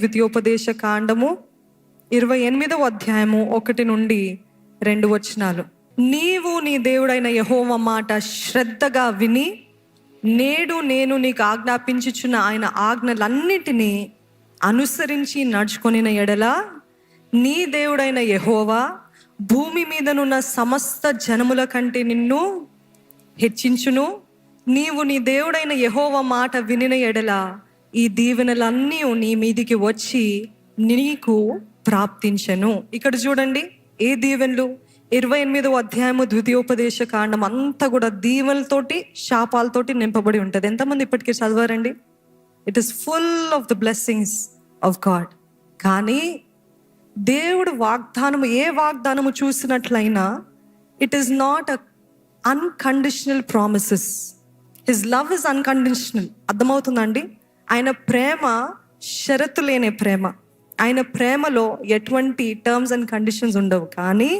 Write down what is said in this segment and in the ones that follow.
ద్వితీయోపదేశ కాండము 28వ అధ్యాయము 1-2 వచనాలు. నీవు నీ దేవుడైన యెహోవా మాట శ్రద్ధగా విని నేడు నేను నీకు ఆజ్ఞాపించుచున్న ఆయన ఆజ్ఞలన్నిటినీ అనుసరించి నడుచుకొనిన ఎడల నీ దేవుడైన యెహోవా భూమి మీదనున్న సమస్త జనముల కంటే నిన్ను హెచ్చించును. నీవు నీ దేవుడైన యెహోవా మాట వినిన ఎడల ఈ దీవెనలన్నీ నీ మీదికి వచ్చి నీకు ప్రాప్తించెను. ఇక్కడ చూడండి, ఏ దీవెనలు? 28వ అధ్యాయము ద్వితీయోపదేశ కాండం అంతా కూడా దీవెనలతోటి శాపాలతోటి నింపబడి ఉంటుంది. ఎంతమంది ఇప్పటికీ చదవారండి? It is full of the blessings of God. కానీ దేవుడు వాగ్దానము, ఏ వాగ్దానము చూసినట్లయినా it is not a unconditional promises. His love is unconditional. అర్థమవుతుందండి? ఆయన ప్రేమ షరతు లేని ప్రేమ. ఆయన ప్రేమలో ఎటువంటి టర్మ్స్ అండ్ కండిషన్స్ ఉండవు. కానీ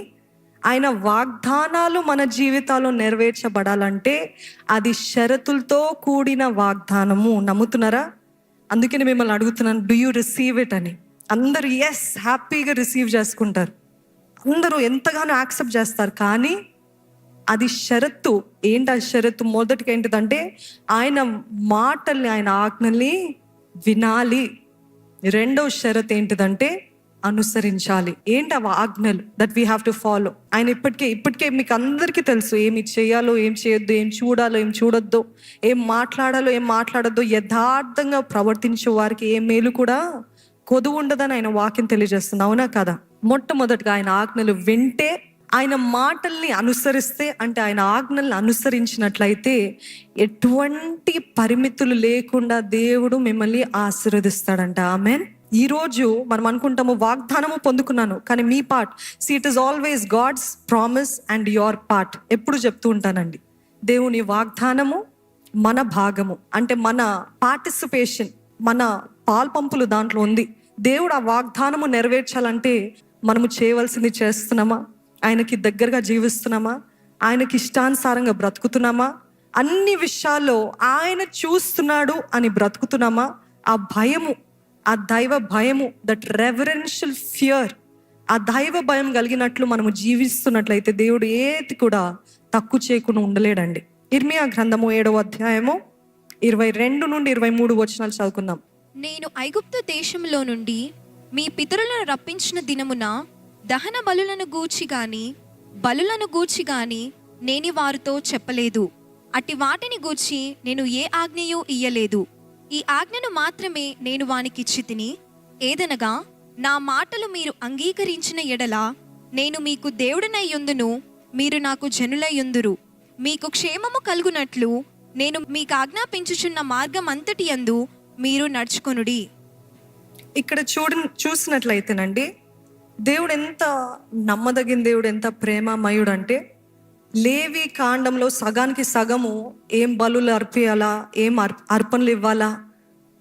ఆయన వాగ్దానాలు మన జీవితాల్లో నెరవేర్చబడాలంటే అది షరతులతో కూడిన వాగ్దానము. నమ్ముతున్నారా? అందుకని మిమ్మల్ని అడుగుతున్నాను, డూ యూ రిసీవ్ ఇట్ అని. అందరూ ఎస్ హ్యాపీగా రిసీవ్ చేసుకుంటారు, అందరూ ఎంతగానో యాక్సెప్ట్ చేస్తారు. కానీ అది షరతు. ఏంటి ఆ షరతు? మొదటిగా ఏంటిదంటే ఆయన మాటల్ని, ఆయన ఆజ్ఞల్ని వినాలి. రెండవ షరతు ఏంటిదంటే అనుసరించాలి. ఏంటి ఆ ఆజ్ఞలు? That we have to follow. ఆయన ఇప్పటికే మీకు అందరికీ తెలుసు ఏమి చేయాలో, ఏం చేయొద్దు, ఏం చూడాలో, ఏం చూడొద్దు, ఏం మాట్లాడాలో, ఏం మాట్లాడొద్దు. యథార్థంగా ప్రవర్తించే వారికి ఏ మేలు కూడా కొదువు ఉండదని ఆయన వాక్యం తెలియజేస్తుంది. అవునా కదా? మొట్టమొదటిగా ఆయన ఆజ్ఞలు వింటే, ఆయన మాటల్ని అనుసరిస్తే, అంటే ఆయన ఆజ్ఞల్ని అనుసరించినట్లయితే ఎటువంటి పరిమితులు లేకుండా దేవుడు మిమ్మల్ని ఆశీర్వదిస్తాడంట. ఆమేన్. ఈరోజు మనం అనుకుంటాము వాగ్దానము పొందుకున్నాను, కానీ మీ part, it is always God's promise and your part. ఎప్పుడు చెప్తూ ఉంటానండి, దేవుని వాగ్దానము మన భాగము, అంటే మన పార్టిసిపేషన్, మన పాల్పంపులు దాంట్లో ఉంది. దేవుడు ఆ వాగ్దానము నెరవేర్చాలంటే మనము చేయవలసింది చేస్తున్నామా? ఆయనకి దగ్గరగా జీవిస్తున్నామా? ఆయనకి ఇష్టానుసారంగా బ్రతుకుతున్నామా? అన్ని విషయాల్లో ఆయన చూస్తున్నాడు అని బ్రతుకుతున్నామా? ఆ భయము, ఆ దైవ భయము, దట్ రెవరెన్షియల్ ఫియర్, ఆ దైవ భయం కలిగినట్లు మనము జీవిస్తున్నట్లయితే దేవుడు ఏది కూడా తక్కువ చేయకుండా ఉండలేడండి. ఇర్మియా గ్రంథము 7వ అధ్యాయము 22-23 వచనాలు చదువుకుందాం. నేను ఐగుప్తు దేశంలో నుండి మీ పితరులను రప్పించిన దినమున దహన బలులను గూర్చి గాని బలులను గూర్చి గాని నేను వారితో చెప్పలేదు. అట్టి వాటిని గూర్చి నేను ఏ ఆజ్ఞయో ఇయ్యలేదు. ఈ ఆజ్ఞను మాత్రమే నేను వానికిచ్చి తిని, ఏదనగా నా మాటలు మీరు అంగీకరించిన ఎడల నేను మీకు దేవుడనయ్యుందును, మీరు నాకు జనులయ్యుందురు. మీకు క్షేమము కలుగునట్లు నేను మీకు ఆజ్ఞాపించుచున్న మార్గం అంతటి యందు మీరు నడుచుకొనుడి. ఇక్కడ చూసినట్లయితేనండి, దేవుడు ఎంత నమ్మదగిన దేవుడు, ఎంత ప్రేమమయుడు అంటే, లేవి కాండంలో సగానికి సగము ఏం బలులు అర్పియాలా, ఏం అర్పణలు ఇవ్వాలా,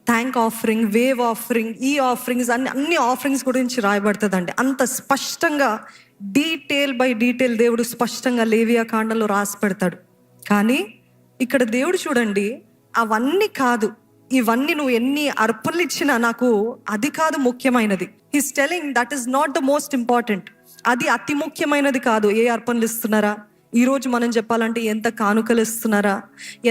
థ్యాంక్ ఆఫరింగ్, వేవ్ ఆఫరింగ్, ఈ ఆఫరింగ్స్ అన్ని ఆఫరింగ్స్ గురించి రాయబడుతుందండి. అంత స్పష్టంగా డీటెయిల్ బై డీటెయిల్ దేవుడు స్పష్టంగా లేవియా కాండంలో రాసి పెడతాడు. కానీ ఇక్కడ దేవుడు చూడండి, అవన్నీ కాదు, ఇవన్నీ నువ్వు ఎన్ని అర్పణలు ఇచ్చినా నాకు అది కాదు ముఖ్యమైనది. He's telling that is not the most important. అది అతి ముఖ్యమైనది కాదు. ఏ అర్పణలు ఇస్తున్నారా? ఈరోజు మనం చెప్పాలంటే ఎంత కానుకలు ఇస్తున్నారా,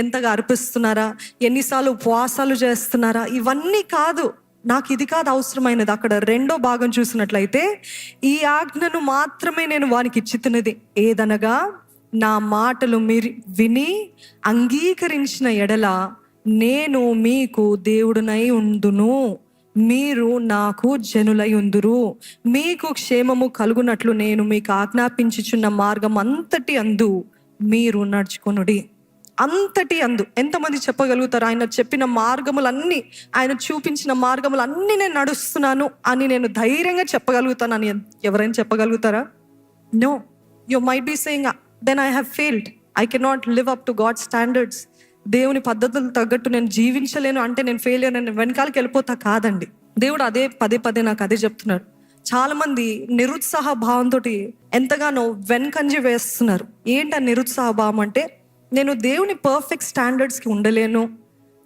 ఎంతగా అర్పిస్తున్నారా, ఎన్నిసార్లు ఉపవాసాలు చేస్తున్నారా, ఇవన్నీ కాదు. నాకు ఇది కాదు అవసరమైనది. అక్కడ రెండో భాగం చూసినట్లయితే, ఈ ఆజ్ఞను మాత్రమే నేను వానికి ఇచ్చి తిన్నది, ఏదనగా నా మాటలు మీరు విని అంగీకరించిన ఎడల నేను మీకు దేవుడునై ఉందును, మీరు నాకు జనులై ఉందురు. మీకు క్షేమము కలుగునట్లు నేను మీకు ఆజ్ఞాపించుచున్న మార్గం అంతటి అందు మీరు నడుచుకొనుడి. అంతటి అందు ఎంతమంది చెప్పగలుగుతారు? ఆయన చెప్పిన మార్గములన్నీ, ఆయన చూపించిన మార్గములన్నీ నేను నడుస్తున్నాను అని నేను ధైర్యంగా చెప్పగలుగుతానని ఎవరైనా చెప్పగలుగుతారా? No. You might be saying, then I have failed, I cannot live up to God standards. దేవుని పద్ధతులు తగ్గట్టు నేను జీవించలేను అంటే నేను ఫెయిలియర్, నేను వెనకాలకి వెళ్ళిపోతా. కాదండి. దేవుడు అదే పదే నాకు అదే చెప్తున్నాడు. చాలా మంది నిరుత్సాహ భావంతో ఎంతగానో వెనకంజి వేస్తున్నారు. ఏంటి ఆ నిరుత్సాహ భావం అంటే, నేను దేవుని పర్ఫెక్ట్ స్టాండర్డ్స్కి ఉండలేను,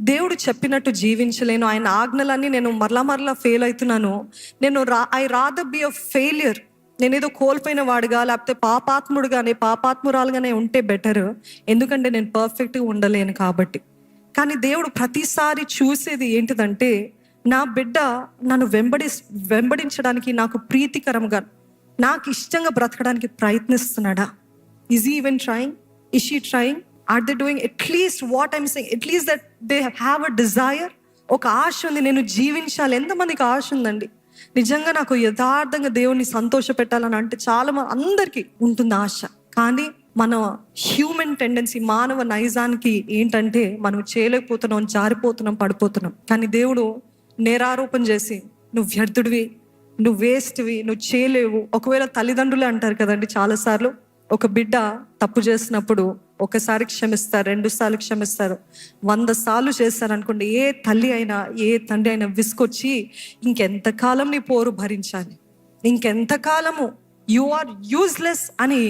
దేవుడు చెప్పినట్టు జీవించలేను, ఆయన ఆజ్ఞలన్నీ నేను మరలా ఫెయిల్ అవుతున్నాను. I rather be a failure. నేను ఏదో కోల్పోయిన వాడుగా, లేకపోతే పాపాత్మురాలుగానే ఉంటే బెటర్. ఎందుకంటే నేను పర్ఫెక్ట్గా ఉండలేను కాబట్టి. కానీ దేవుడు ప్రతిసారి చూసేది ఏంటిదంటే, నా బిడ్డ నన్ను వెంబడించడానికి, నాకు ప్రీతికరంగా, నాకు ఇష్టంగా బ్రతకడానికి ప్రయత్నిస్తున్నాడా? Is he even trying? Is she trying? Are they doing at least what I'm saying? At least that they have a desire. ఒక ఆశ ఉంది, నేను జీవించాలి. ఎంతమందికి ఆశ ఉందండి? నిజంగా నాకు యథార్థంగా దేవుణ్ణి సంతోష పెట్టాలని అంటే చాలా అందరికీ ఉంటుంది ఆశ. కానీ మన హ్యూమన్ టెండెన్సీ, మానవ నైజానికి ఏంటంటే మనం చేయలేకపోతున్నాం, జారిపోతున్నాం, పడిపోతున్నాం. కానీ దేవుడు నేరారోపణ చేసి, నువ్వు వ్యర్థుడివి, నువ్వు వేస్ట్వి, నువ్వు చేయలేవు. ఒకవేళ తల్లిదండ్రులే అంటారు కదండి చాలాసార్లు, ఒక బిడ్డ తప్పు చేసినప్పుడు ఒకసారి క్షమిస్తారు, 2 సార్లు క్షమిస్తారు, 100 సార్లు చేస్తారు అనుకోండి. ఏ తల్లి అయినా, ఏ తండ్రి అయినా విసుకొచ్చి ఇంకెంతకాలం నీ పోరు భరించాలి, ఇంకెంతకాలము యు ఆర్ యూజ్లెస్ అని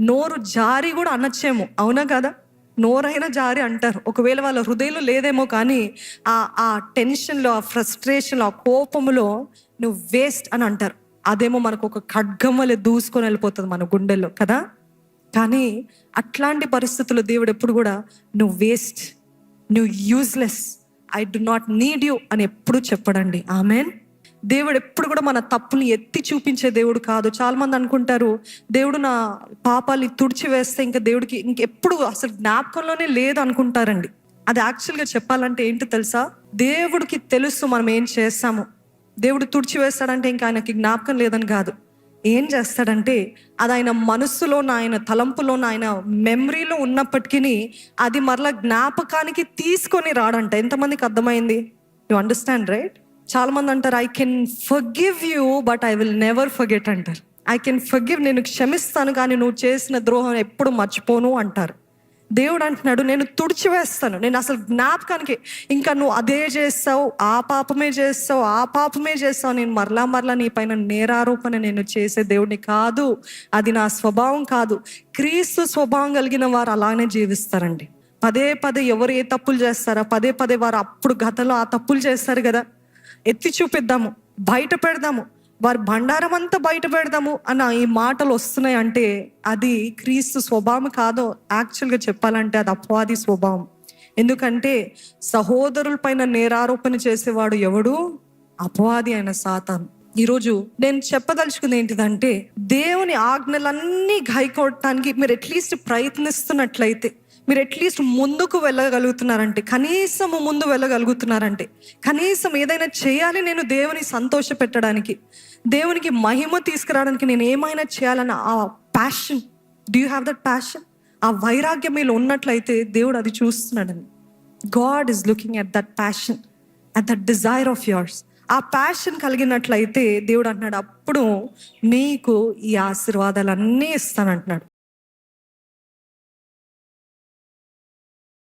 నోరు జారి కూడా అనొచ్చేమో. అవునా కదా? నోరైనా జారి అంటారు. ఒకవేళ వాళ్ళ హృదయంలో లేదేమో, కానీ ఆ టెన్షన్లో, ఆ ఫ్రస్ట్రేషన్లో, ఆ కోపంలో నువ్వు వేస్ట్ అని అంటారు. అదేమో మనకు ఒక ఖడ్గం వల్ల దూసుకొని వెళ్ళిపోతుంది మన గుండెల్లో కదా. కానీ అట్లాంటి పరిస్థితుల్లో దేవుడు ఎప్పుడు కూడా నువ్వు వేస్ట్, నువ్వు useless, I do not need you అని ఎప్పుడు చెప్పడండి. ఆమెన్. దేవుడు ఎప్పుడు కూడా మన తప్పుని ఎత్తి చూపించే దేవుడు కాదు. చాలా మంది అనుకుంటారు, దేవుడు నా పాపాలు తుడిచి వేస్తే ఇంకా దేవుడికి ఇంకెప్పుడు అసలు జ్ఞాపకంలోనే లేదు అనుకుంటారండి. అది యాక్చువల్గా చెప్పాలంటే ఏంటి తెలుసా? దేవుడికి తెలుసు మనం ఏం చేస్తాము. దేవుడు తుడిచి వేస్తాడంటే ఇంకా ఆయనకి జ్ఞాపకం లేదని కాదు. ఏం చేస్తాడంటే అది ఆయన మనస్సులో, ఆయన తలంపులో, ఆయన మెమరీలో ఉన్నప్పటికీ అది మరలా జ్ఞాపకానికి తీసుకొని రాడంట. ఎంతమందికి అర్థమైంది? You understand right? చాలా మంది అంటారు, I can forgive you but I will never forget అంటారు. ఐ కెన్ ఫర్గివ్, నేను క్షమిస్తాను కానీ నువ్వు చేసిన ద్రోహం ఎప్పుడు మర్చిపోను అంటారు. దేవుడు అంటున్నాడు, నేను తుడిచివేస్తాను, నేను అసలు జ్ఞాపకానికి, ఇంకా నువ్వు అదే చేస్తావు, ఆ పాపమే చేస్తావు, నేను మరలా నీ పైన నేరారోపణ నేను చేసే దేవుడిని కాదు. అది నా స్వభావం కాదు. క్రీస్తు స్వభావం కలిగిన వారు అలానే జీవిస్తారండి. పదే ఎవరు ఏ తప్పులు చేస్తారా, పదే వారు అప్పుడు గతంలో ఆ తప్పులు చేస్తారు కదా, ఎత్తి చూపిద్దాము, బయట పెడదాము, వారి బండారం అంతా బయట పెడదాము అన్న ఈ మాటలు వస్తున్నాయి అంటే అది క్రీస్తు స్వభావం కాదు. యాక్చువల్గా చెప్పాలంటే అది అపవాది స్వభావం. ఎందుకంటే సహోదరుల పైన నేరారోపణ చేసేవాడు ఎవడు? అపవాది అయిన సాతాను. ఈరోజు నేను చెప్పదలుచుకుంది ఏంటిదంటే, దేవుని ఆజ్ఞలన్నీ గైకొట్టడానికి మీరు అట్లీస్ట్ ప్రయత్నిస్తున్నట్లయితే, మీరు అట్లీస్ట్ ముందుకు వెళ్ళగలుగుతున్నారంటే, కనీసం ముందు వెళ్ళగలుగుతున్నారంటే, కనీసం ఏదైనా చేయాలి నేను దేవుని సంతోష పెట్టడానికి, దేవునికి మహిమ తీసుకురావడానికి నేను ఏమైనా చేయాలన్న ఆ passion, do you have that passion? ఆ వైరాగ్యం మీలో ఉన్నట్లయితే దేవుడు అది చూస్తున్నాడని. God is looking at that passion, at that desire of yours. ఆ ప్యాషన్ కలిగినట్లయితే దేవుడు అంటున్నాడు, అప్పుడు మీకు ఈ ఆశీర్వాదాలన్నీ ఇస్తానంటున్నాడు.